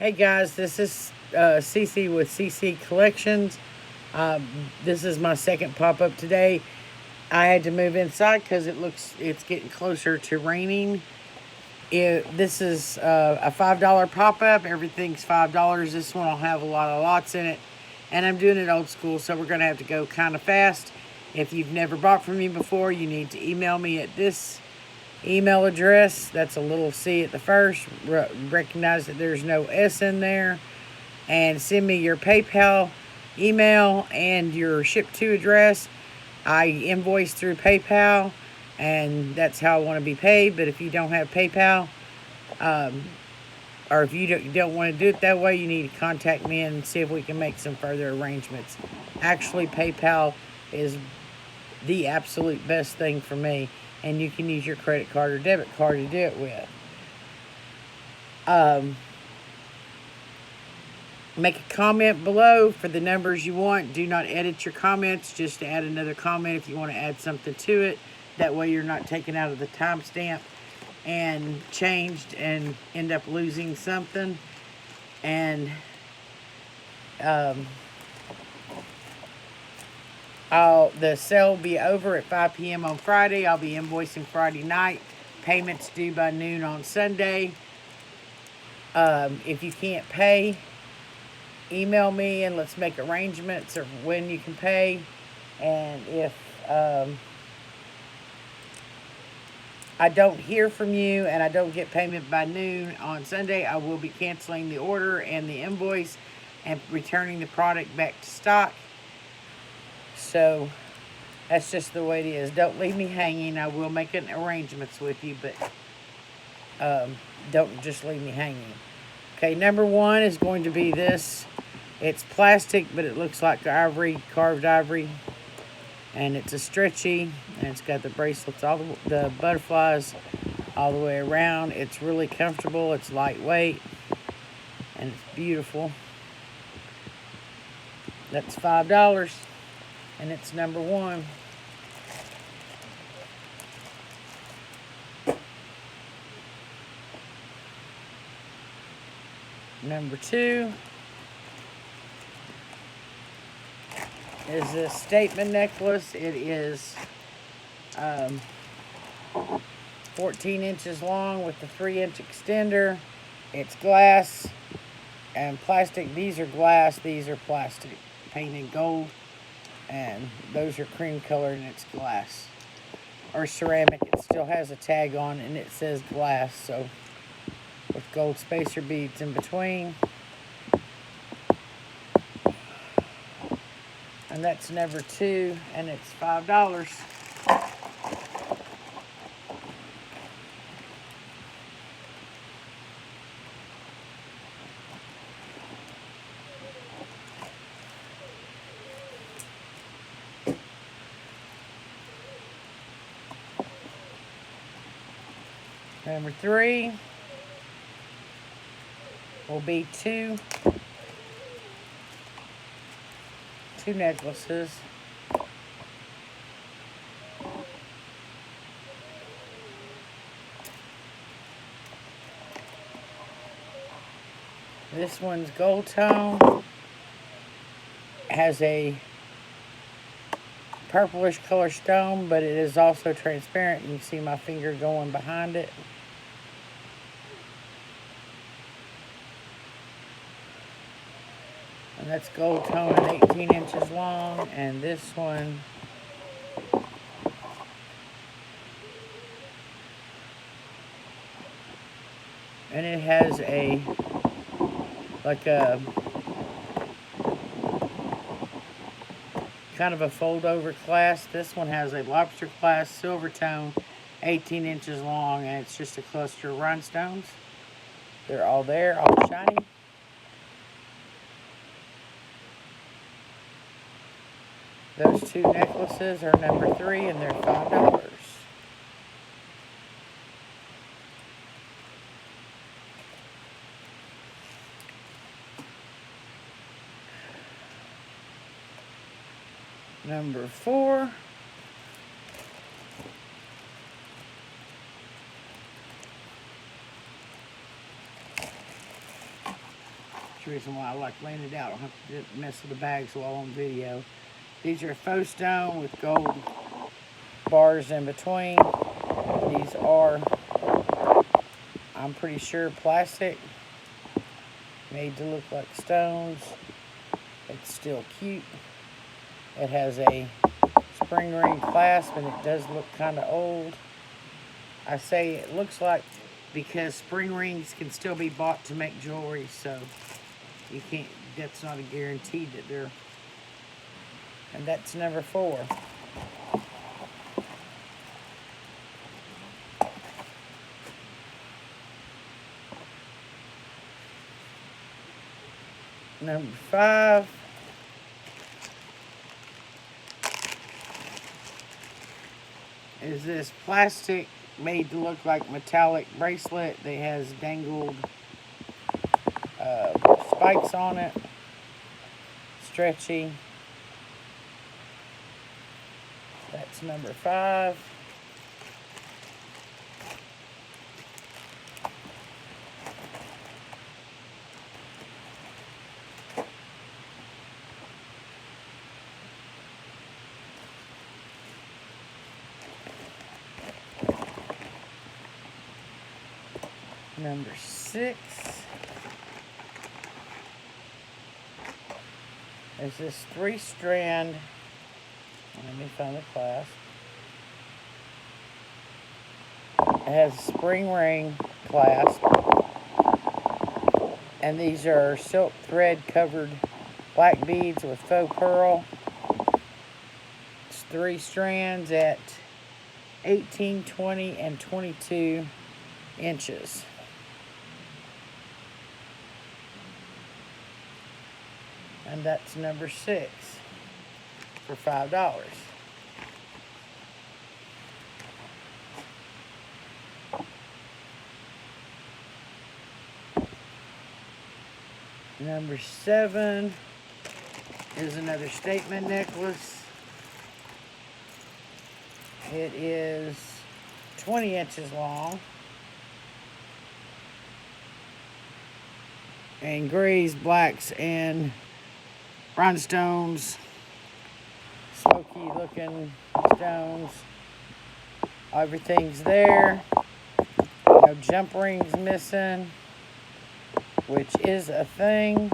Hey guys, this is CC with CC Collections. This is my second pop up today. I had to move inside because it's getting closer to raining. This is a $5 pop up. Everything's $5. This one will have a lot of lots in it, and I'm doing it old school, so we're gonna have to go kind of fast. If you've never bought from me before, you need to email me at this email address. That's a little C at the first. Recognize that there's no S in there. And send me your PayPal email and your ship to address. I invoice through PayPal, and that's how I want to be paid. But if you don't have PayPal, or if you don't want to do it that way, you need to contact me and see if we can make some further arrangements. Actually, PayPal is the absolute best thing for me, and you can use your credit card or debit card to do it with. Um, Make a comment below for the numbers you want. Do not edit your comments, just to add another comment if you want to add something to it. That way you're not taken out of the timestamp and changed and end up losing something. And um, the sale will be over at 5 p.m. on Friday. I'll be invoicing Friday night. Payments due by noon on Sunday. If you can't pay, email me and let's make arrangements of when you can pay. And if I don't hear from you and I don't get payment by noon on Sunday, I will be canceling the order and the invoice and returning the product back to stock. So that's just the way it is. Don't leave me hanging. I will make arrangements with you, but don't just leave me hanging. Okay, number one is going to be this. It's plastic, but it looks like ivory, carved ivory. And it's a stretchy, and it's got the bracelets, the butterflies all the way around. It's really comfortable. It's lightweight, and it's beautiful. That's $5, and it's number one. Number two is this statement necklace. It is 14 inches long with the 3-inch extender. It's glass and plastic. These are glass, these are plastic, painted gold, and those are cream colored, and it's glass or ceramic. It still has a tag on and it says glass, so with gold spacer beads in between. And that's number two, and it's $5. Number three will be two necklaces. This one's gold tone, has a purplish color stone, but it is also transparent. You can see my finger going behind it. And that's gold tone and 18 inches long. And this one and it has a kind of a fold over clasp. This one has a lobster clasp, silver tone, 18 inches long, and it's just a cluster of rhinestones. They're all there, all shiny. Those two necklaces are number three, and they're $5. Number four the reason why I like laying it out. I don't have to mess with the bags while on video. These are faux stone with gold bars in between. These are, I'm pretty sure, plastic, made to look like stones. It's still cute. It has a spring ring clasp, and it does look kind of old. I say it looks like because spring rings can still be bought to make jewelry, so you can't, that's not a guarantee that they're, and that's number 4. Number 5 is this plastic made to look like metallic bracelet that has dangled spikes on it, stretchy. That's number 5. Number 6 is this 3-strand, let me find the clasp. It has a spring ring clasp, and these are silk thread covered black beads with faux pearl. It's 3 strands at 18, 20, and 22 inches. And that's number 6 for $5. Number 7 is another statement necklace. It is 20 inches long and grays, blacks, and rhinestones, smoky looking stones. Everything's there. No jump rings missing, which is a thing.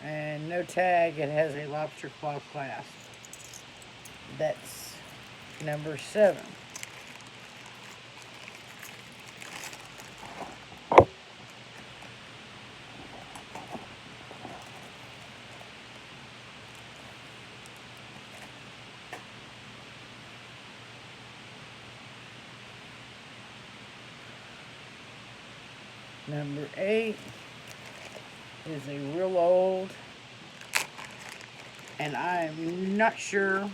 And no tag. It has a lobster claw clasp. That's number 7. Number 8 is a real old, and I'm not sure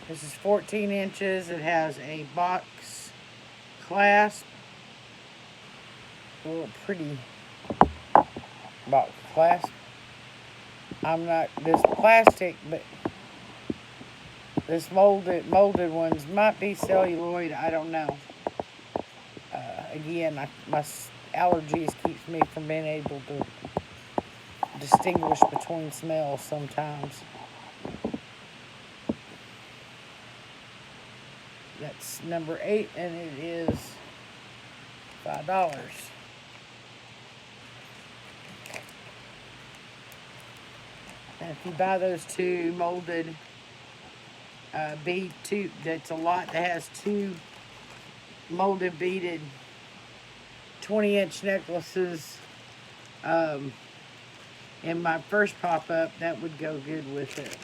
this is 14 inches. It has a box clasp, a little pretty box clasp. I'm not, this plastic, but this molded ones might be celluloid. I don't know. Again, my allergies keeps me from being able to distinguish between smells sometimes. That's number 8, and it is $5. And if you buy those 2 molded bead, that's a lot that has 2 molded beaded 20-inch necklaces in my first pop-up, that would go good with it.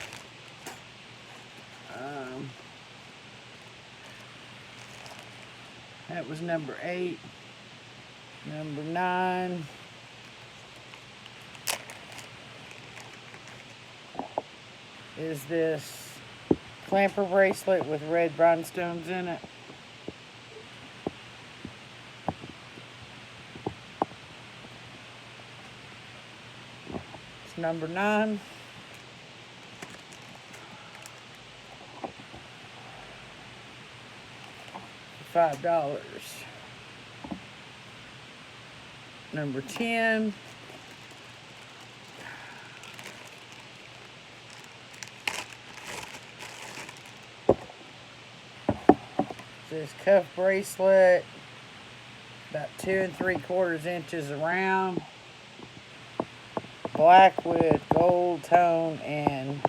That was number 8. Number 9 is this clamper bracelet with red rhinestones in it. It's number 9. $5. Number 10. This cuff bracelet, about 2 3/4 inches around, black with gold tone and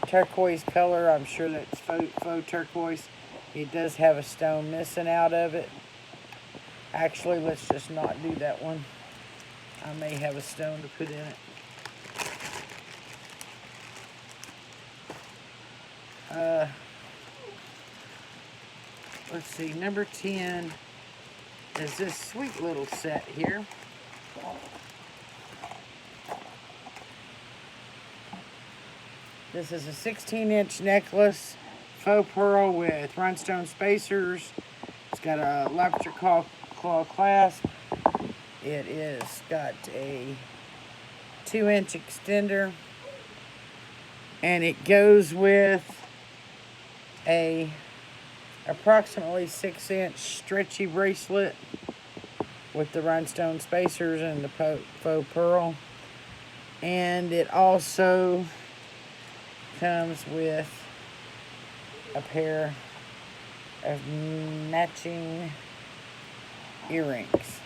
turquoise color. I'm sure that's faux turquoise. It does have a stone missing out of it. Actually, let's just not do that one. I may have a stone to put in it. Let's see, number 10 is this sweet little set here. This is a 16-inch necklace, faux pearl with rhinestone spacers. It's got a lobster claw clasp. It is got a 2-inch extender, and it goes with a approximately 6-inch stretchy bracelet with the rhinestone spacers and the faux pearl. And it also comes with a pair of matching earrings.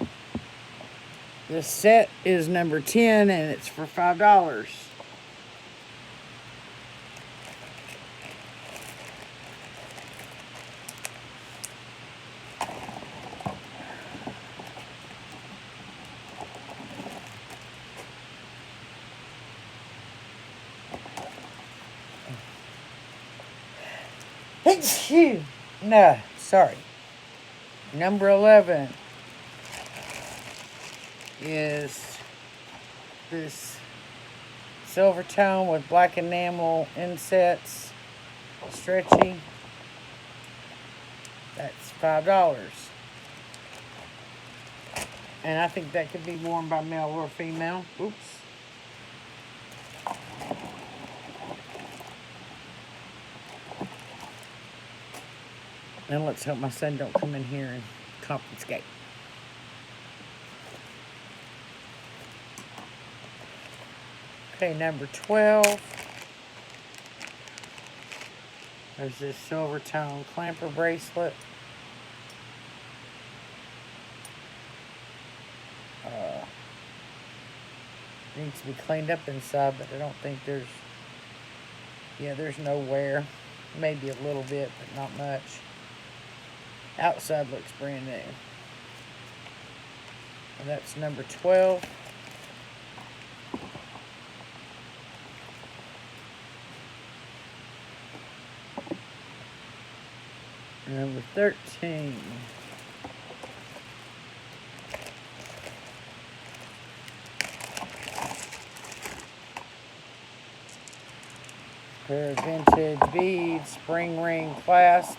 This set is number 10 and it's for $5. No, sorry. Number 11 is this silver tone with black enamel insets, stretchy. That's $5. And I think that could be worn by male or female. Oops. And let's hope my son don't come in here and confiscate. Okay, number 12. There's this silver tone clamper bracelet. Needs to be cleaned up inside, but I don't think there's no wear. Maybe a little bit, but not much. Outside looks brand new. And that's number 12. Number 13. Pair of vintage beads, spring ring clasp,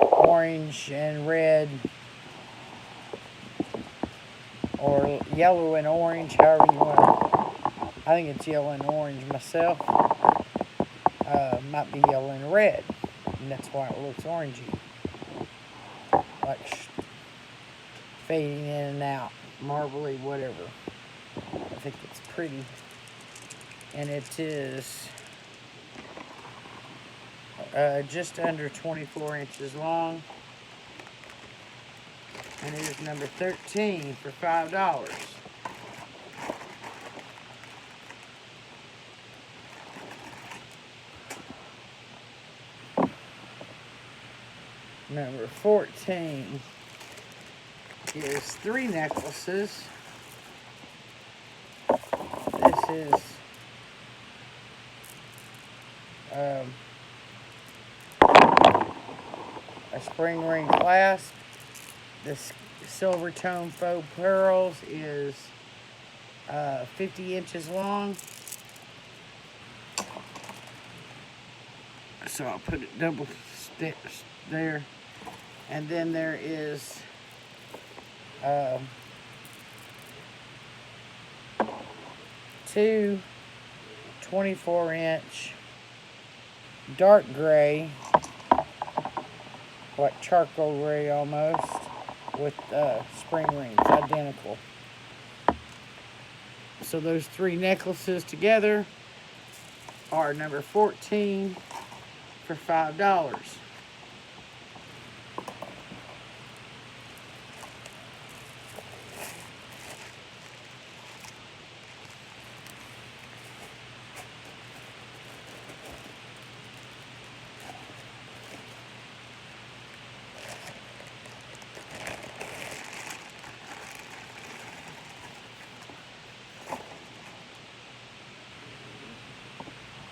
orange and red, or yellow and orange, however you want to. I think it's yellow and orange myself. Might be yellow and red, and that's why it looks orangey, like fading in and out, marbly, whatever. I think it's pretty. And it is just under 24 inches long. And it is number 13 for $5. Number 14 is 3 necklaces. This is a spring ring clasp. This silver tone faux pearls is 50 inches long. So I'll put it double steps there. And then there is two 24-inch dark gray like charcoal gray almost, with spring rings, identical. So those three necklaces together are number 14 for $5.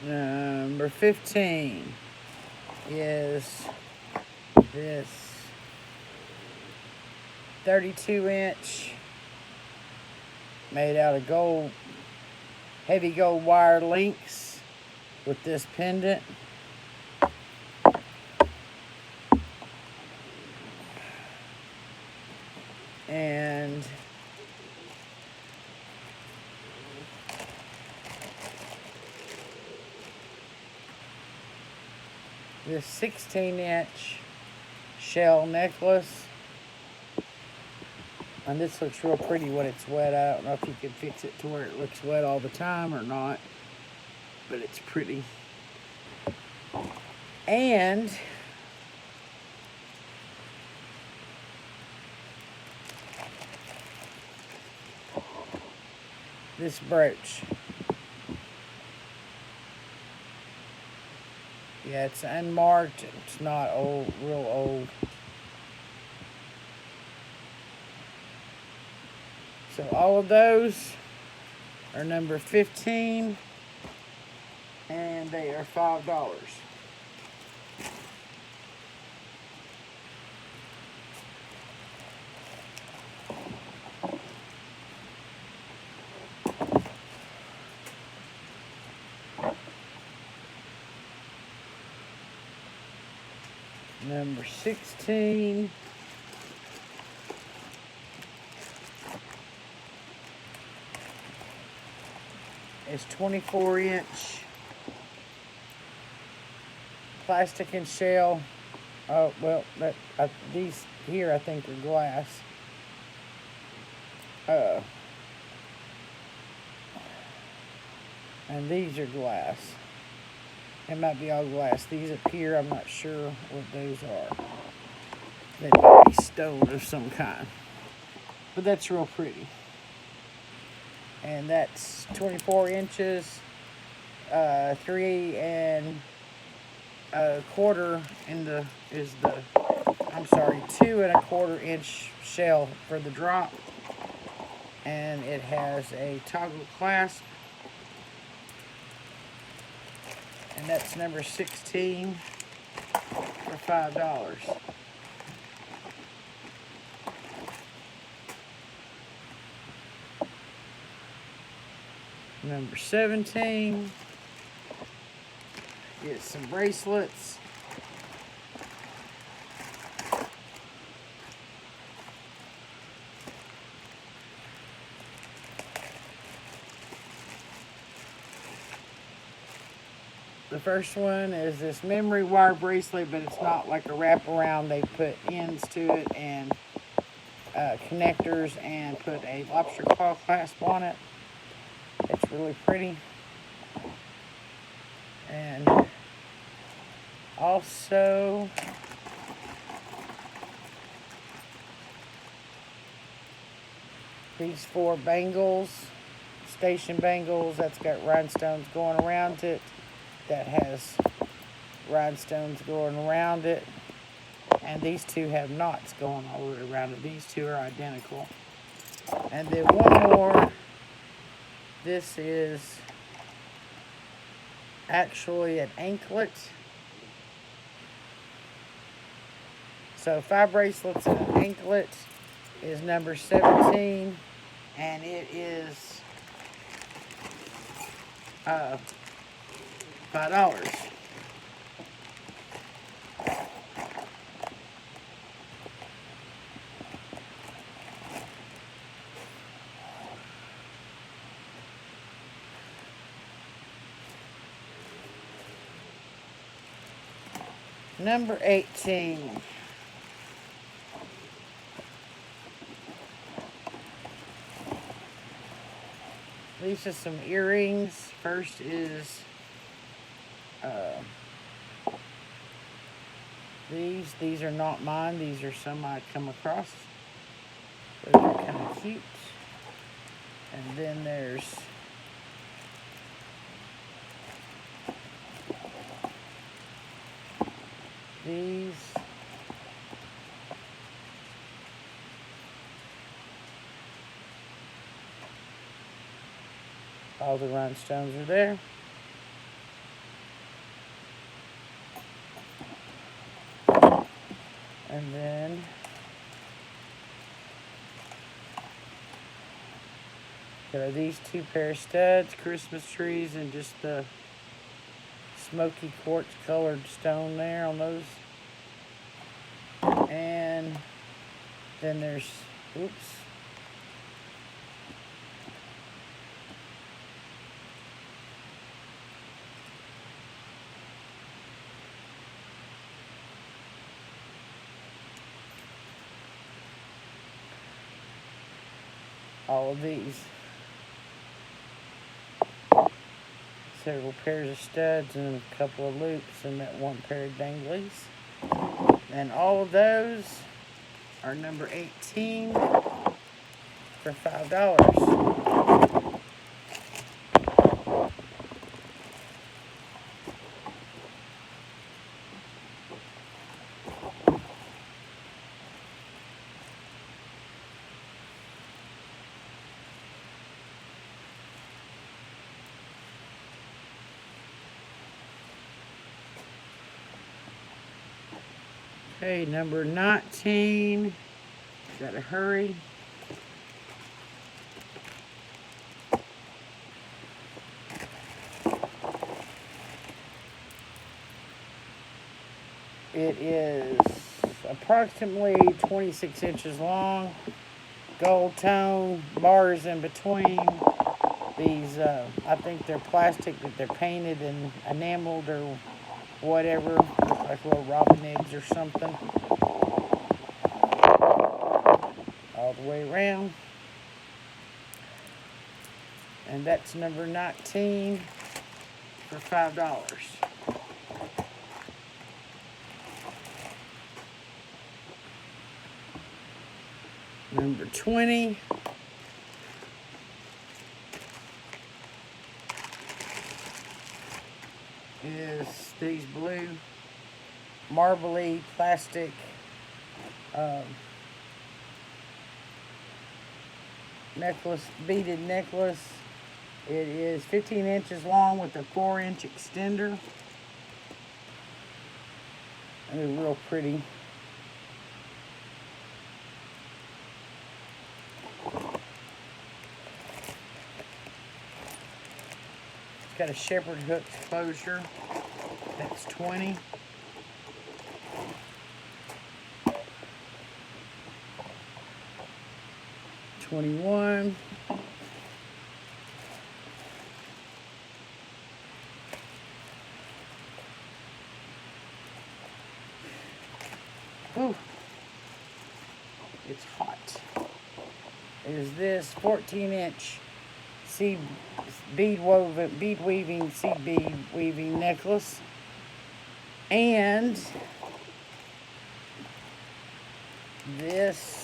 Number 15 is this 32-inch made out of gold, heavy gold wire links with this pendant. And this 16-inch shell necklace. And this looks real pretty when it's wet. I don't know if you can fix it to where it looks wet all the time or not, but it's pretty. And this brooch. Yeah, it's unmarked. It's not old, real old. So all of those are number 15, and they are $5. Number 16 is 24-inch plastic and shell. Oh, well, these here I think are glass. And these are glass. It might be all glass. These up here, I'm not sure what those are. They might be stone of some kind. But that's real pretty. And that's 24 inches, 3 and a quarter I'm sorry, 2 and a quarter inch shell for the drop. And it has a toggle clasp. And that's number 16 for $5. Number 17 is some bracelets. The first one is this memory wire bracelet, but it's not like a wraparound. They put ends to it and connectors and put a lobster claw clasp on it. It's really pretty. And also these 4 bangles, station bangles, that's got rhinestones going around it. That has rhinestones going around it. And these 2 have knots going all the way around it. These 2 are identical. And then one more. This is actually an anklet. So 5 bracelets and an anklet is number 17. And it is $5. Number 18 These are some earrings. First is uh, these. These are not mine. These are some I come across. Those are kind of cute. And then there's these. All the rhinestones are there. And then there are these two pair of studs, Christmas trees, and just the smoky quartz colored stone there on those. And then there's, oops. All of these. Several pairs of studs and a couple of loops and that one pair of danglies. And all of those are number 18 for $5. Okay, number 19. Gotta hurry. It is approximately 26 inches long. Gold tone, bars in between. These, I think they're plastic, but they're painted and enameled or whatever. Look like little robin eggs or something. All the way around. And that's number 19 for $5. Number 20 is these blue marbly plastic necklace, beaded necklace. It is 15 inches long with a 4-inch extender. And it's real pretty. It's got a shepherd hook closure. That's 20. $21. Ooh, it's hot. Is this 14-inch seed bead weaving seed bead weaving necklace, and this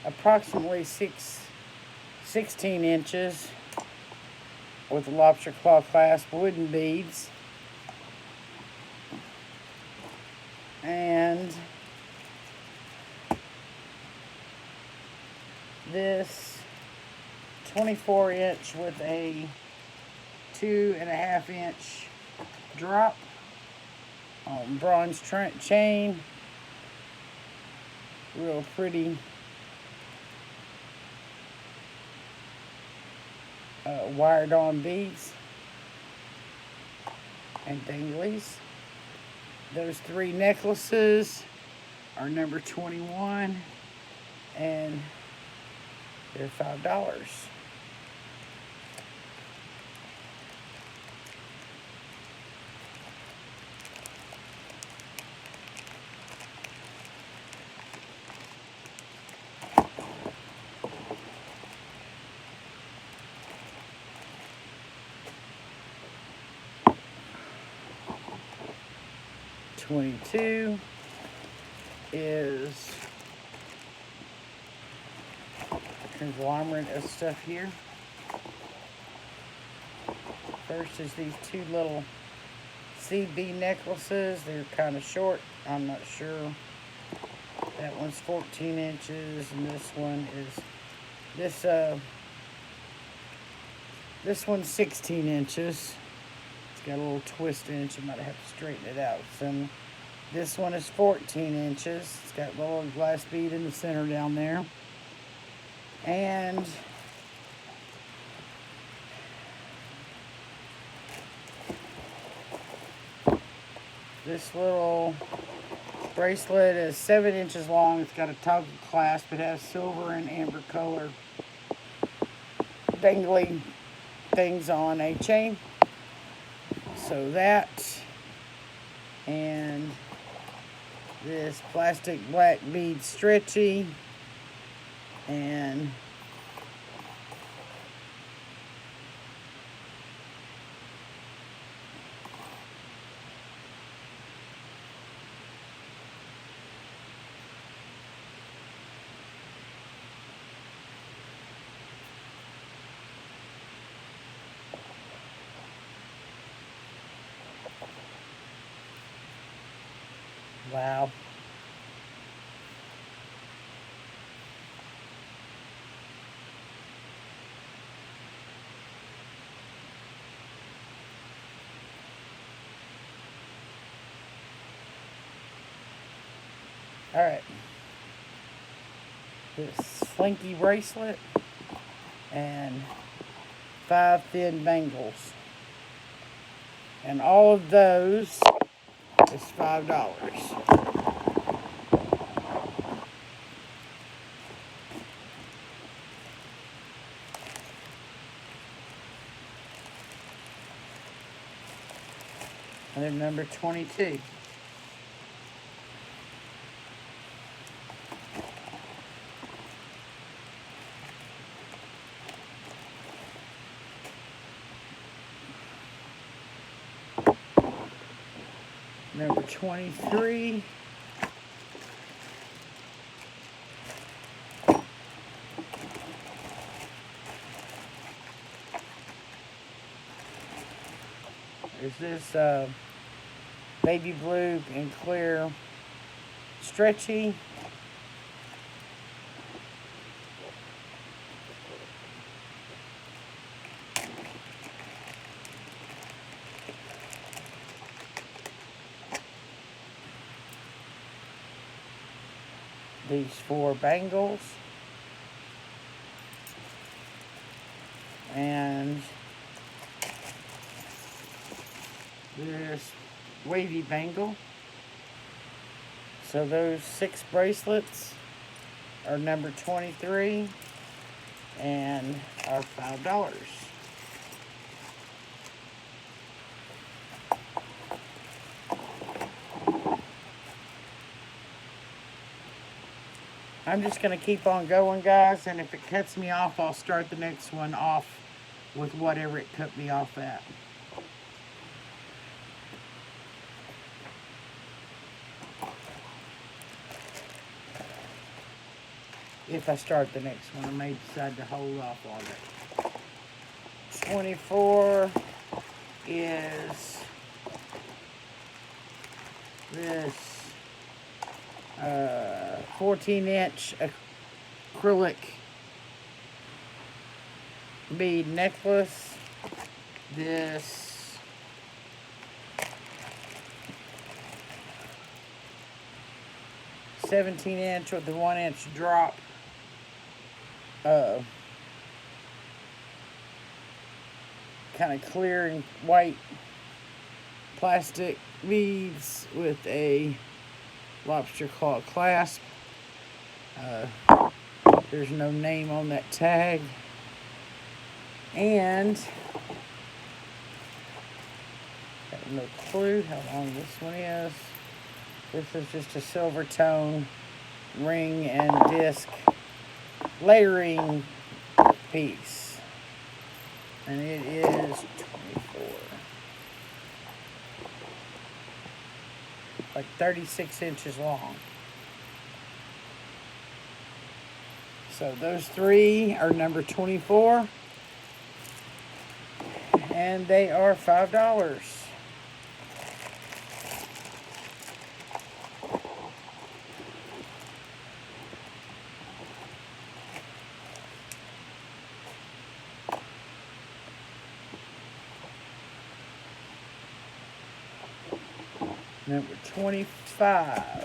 approximately 16 inches with a lobster claw clasp wooden beads, and this 24-inch with a 2.5-inch drop on bronze chain. Real pretty wired on beads and danglies. Those three necklaces are number 21 and they're $5. 22 is a conglomerate of stuff here. First is these two little CB necklaces. They're kind of short. I'm not sure. That one's 14 inches, and this one is this one's 16 inches. It's got a little twist in it. You might have to straighten it out. So this one is 14 inches. It's got a little glass bead in the center down there. And this little bracelet is 7 inches long. It's got a toggle clasp. It has silver and amber color dangly things on a chain. So that, and this plastic black bead stretchy, and wow. All right. This slinky bracelet and 5 thin bangles. And all of those is $5. And then number 22. Number 23. There's this baby blue and clear stretchy. These 4 bangles. And this wavy bangle. So those 6 bracelets are number 23 and are $5. I'm just going to keep on going, guys, and if it cuts me off, I'll start the next one off with whatever it cut me off at. If I start the next one, I may decide to hold off on it. 24 is this 14-inch acrylic bead necklace. This 17-inch with the 1-inch drop kind of clear and white plastic beads with a lobster claw clasp. There's no name on that tag. And I have no clue how long this one is. This is just a silver tone ring and disc layering piece. And it is 24. like 36 inches long. So those three are number 24, and they are $5. Number 25.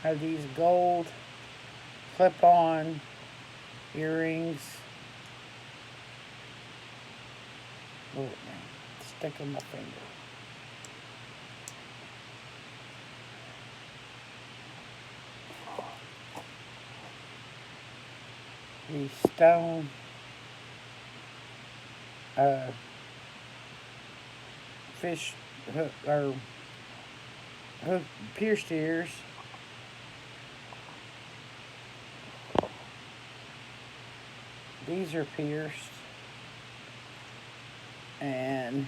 Have these gold clip-on earrings. Oh man, stick on my finger. These stone fish hook or hook pierced ears. These are pierced, and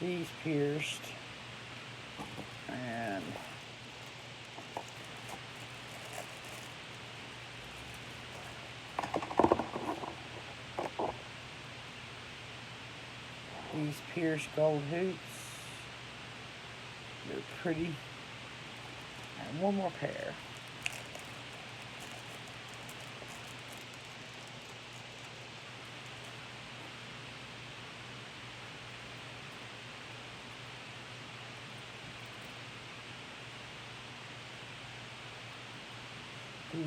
these pierced, and these pierced gold hoops. They're pretty. And one more pair. These,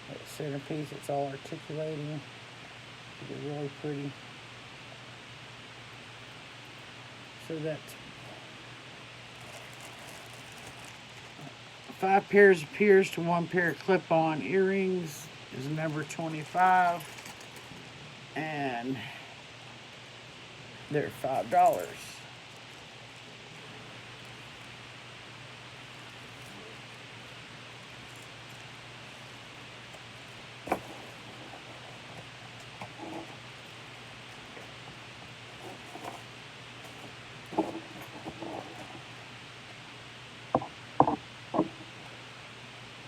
that centerpiece, it's all articulating. They're really pretty. So that's 5 pairs of pierced and 1 pair of clip-on earrings is number 25, and they're $5.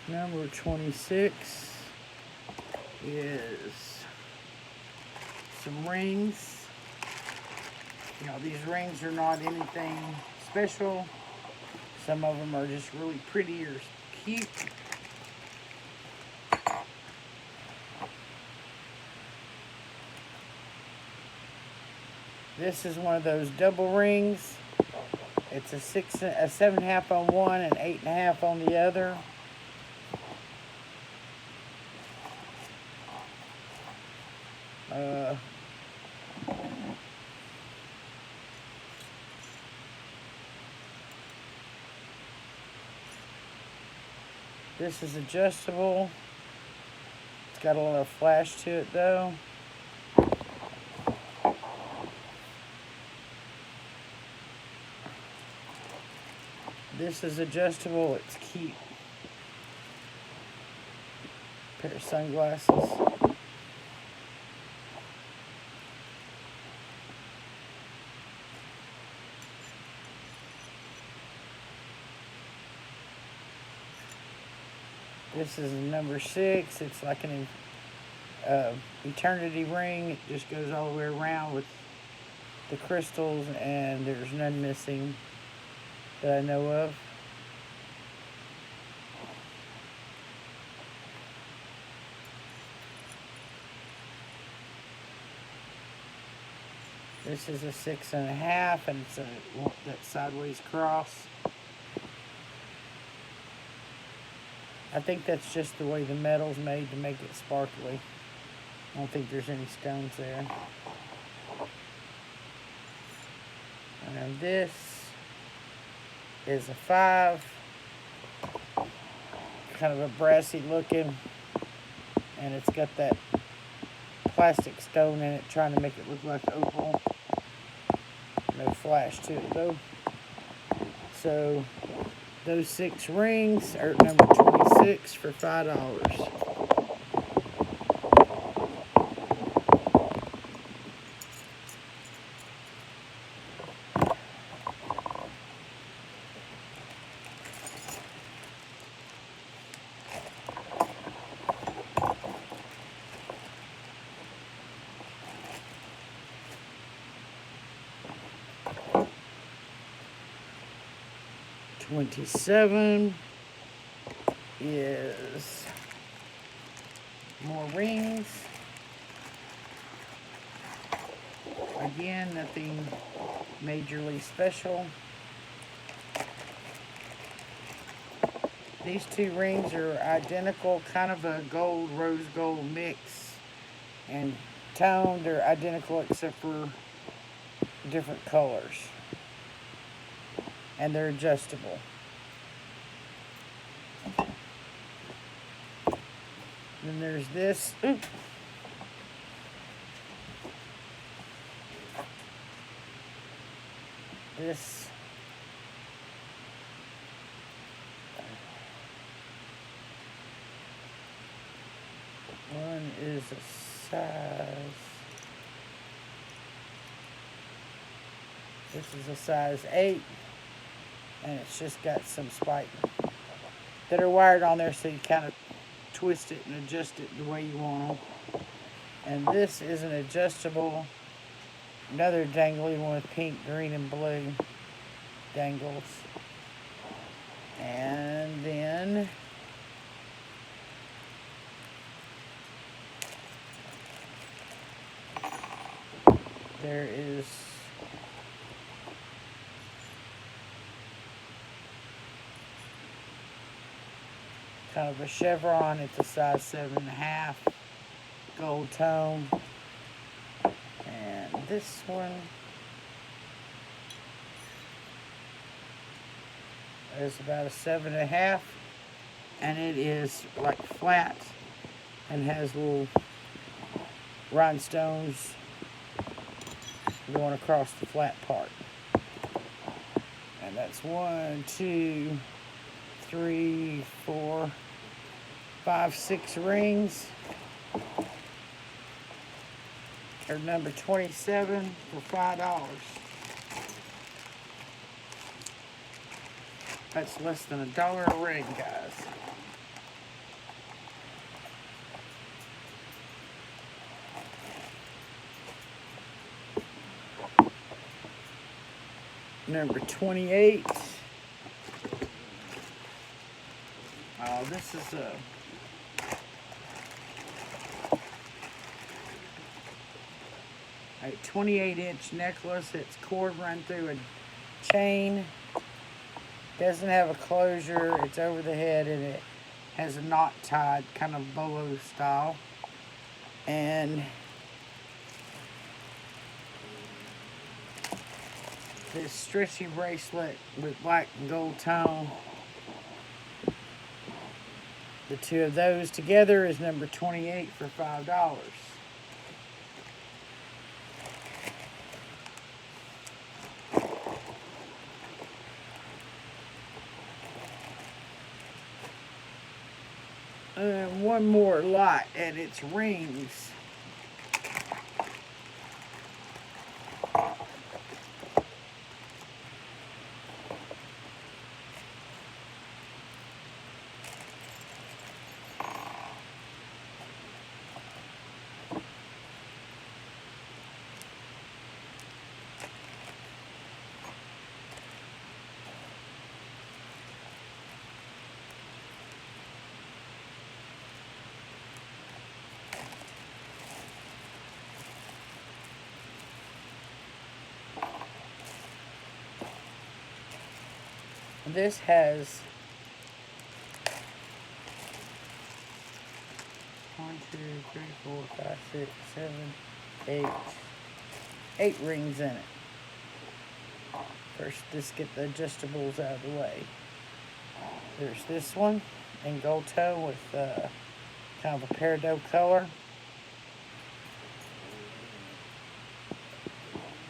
Number 26 is some rings. You know, these rings are not anything special. Some of them are just really pretty or cute. This is one of those double rings. It's a 7.5 on one and 8.5 on the other. This is adjustable. It's got a lot of flash to it though. This is adjustable. It's cute. Pair of sunglasses. This is number 6. It's like an eternity ring. It just goes all the way around with the crystals, and there's none missing that I know of. This is a 6.5, and it's that sideways cross. I think that's just the way the metal's made to make it sparkly. I don't think there's any stones there. And this is a 5. Kind of a brassy looking. And it's got that plastic stone in it, trying to make it look like opal. No flash to it though. So those 6 rings are number 26 for $5. $27 is more rings. Again, nothing majorly special. These 2 rings are identical, kind of a gold, rose gold mix. And tone, they're identical except for different colors. And they're adjustable. Then there's this. Oops. This one is a size. This is a size 8, and it's just got some spikes that are wired on there, so you kind of twist it and adjust it the way you want them. And this is an adjustable, another dangly one with pink, green, and blue dangles. And then there is kind of a chevron. It's a size 7.5 gold tone. And this one is about a 7.5, and it is like flat and has little rhinestones going across the flat part. And that's 1, 2, 3, 4, 5, 6 rings. They're number 27 for $5. That's less than $1 a ring, guys. Number 28. This is a 28-inch necklace. It's cord run through a chain. Doesn't have a closure. It's over the head, and it has a knot tied, kind of bolo style. And this stretchy bracelet with black and gold tone. The 2 of those together is number 28 for $5. And one more lot, and it's rings. This has 1, 2, 3, 4, 5, 6, 7, 8 rings in it. First, let's get the adjustables out of the way. There's this one in gold tone with kind of a peridot color.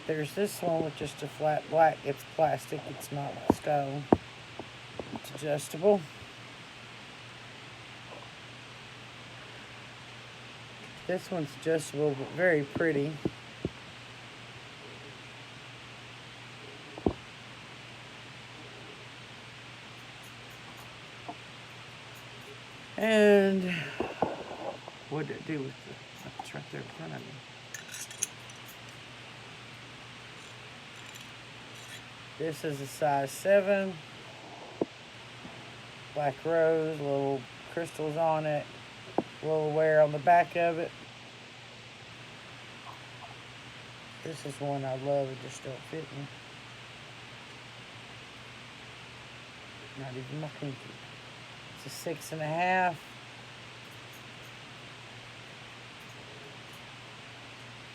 There's this one with just a flat black. It's plastic. It's not stone. It's adjustable. This one's adjustable, but very pretty. And what did it do with the, it's right there in front of me. This is a size 7. Black rose, little crystals on it, a little wear on the back of it. This is one I love, it just don't fit me. Not even my pinky. It's a 6.5.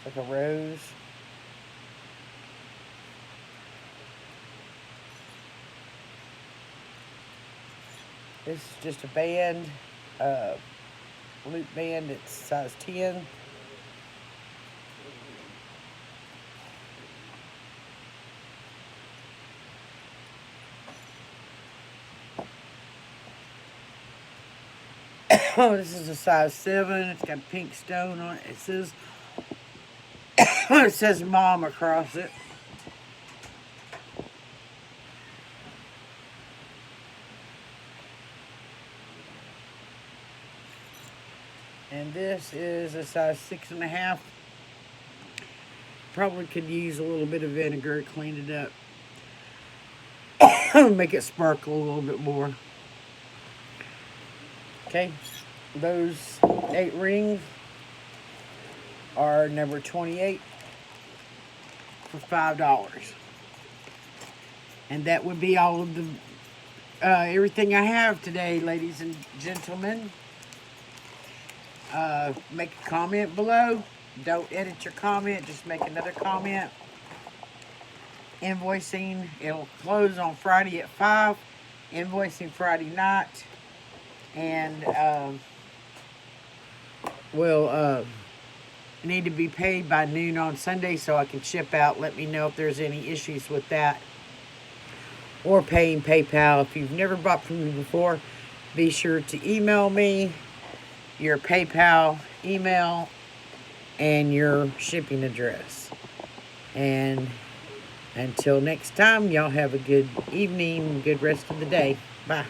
It's like a rose. This is just a band, loop band. It's size 10. Oh, this is a size 7. It's got pink stone on it. It says it says mom across it. And this is a size 6.5. Probably could use a little bit of vinegar to clean it up. Make it sparkle a little bit more. Okay, those 8 rings are number 28 for $5. And that would be all of the everything I have today, ladies and gentlemen. Make a comment below. Don't edit your comment, just make another comment. Invoicing, it'll close on Friday at 5. Invoicing Friday night. And will need to be paid by noon on Sunday so I can ship out. Let me know if there's any issues with that. Or paying PayPal. If you've never bought from me before, be sure to email me your PayPal email and your shipping address. And until next time, y'all have a good evening, good rest of the day. Bye.